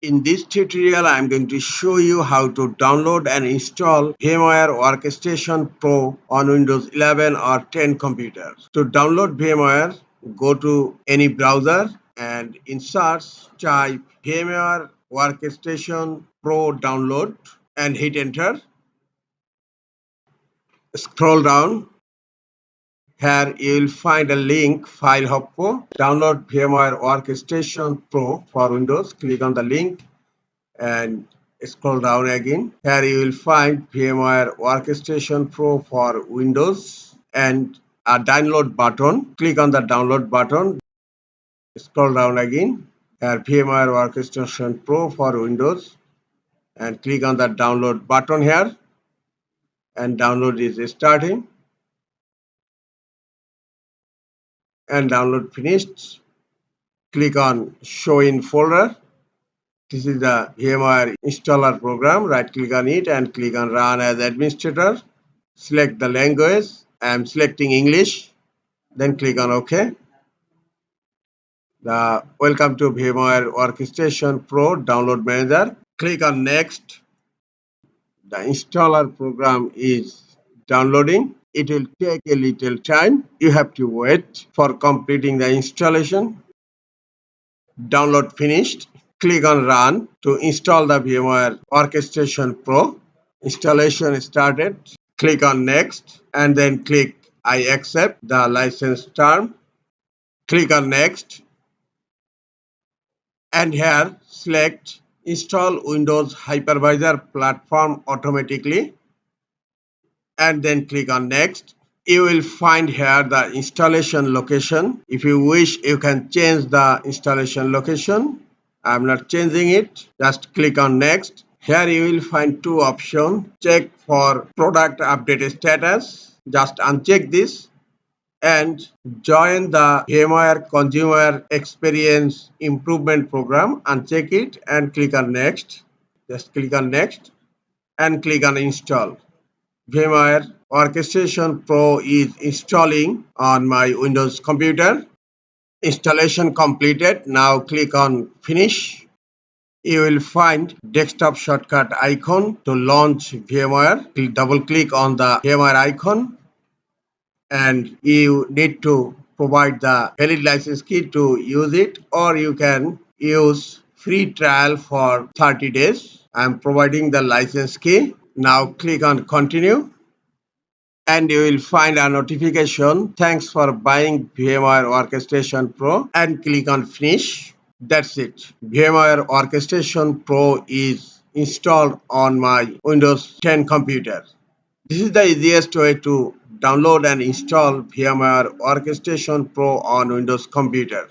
In this tutorial, I'm going to show you how to download and install VMware Workstation Pro on Windows 11 or 10 computers. To download VMware, go to any browser and in search type VMware Workstation Pro download and hit enter. Scroll down. Here you will find a link file hoppo. Download VMware Workstation Pro for Windows. Click on the link and scroll down again. Here you will find VMware Workstation Pro for Windows and a download button. Click on the download button. Scroll down again. Here VMware Workstation Pro for Windows and click on the download button here and download is starting and download finished. Click on show in folder. This is the VMware installer program. Right click on it and click on run as administrator. Select the language. I am selecting English. Then click on OK. Welcome to VMware Workstation Pro Download Manager. Click on Next. The installer program is downloading. It will take a little time. You have to wait for completing the installation. Download finished. Click on Run to install the VMware Workstation Pro. Installation started. Click on Next and then click I accept the license term. Click on Next and here select Install Windows Hypervisor Platform automatically and then click on Next. You will find here the installation location. If you wish, you can change the installation location. I'm not changing it. Just click on Next. Here you will find two options. Check for product update status. Just uncheck this and join the VMware Consumer Experience Improvement Program. Uncheck it and click on Next. Just click on Next and click on Install. VMware Workstation Pro is installing on my Windows computer. Installation completed. Now click on Finish. You will find desktop shortcut icon to launch VMware. Double click on the VMware icon and you need to provide the valid license key to use it, or you can use free trial for 30 days. I am providing the license key. Now click on Continue and you will find a notification. Thanks for buying VMware Workstation Pro and click on Finish. That's it. VMware Workstation Pro is installed on my Windows 10 computer. This is the easiest way to download and install VMware Workstation Pro on Windows computer.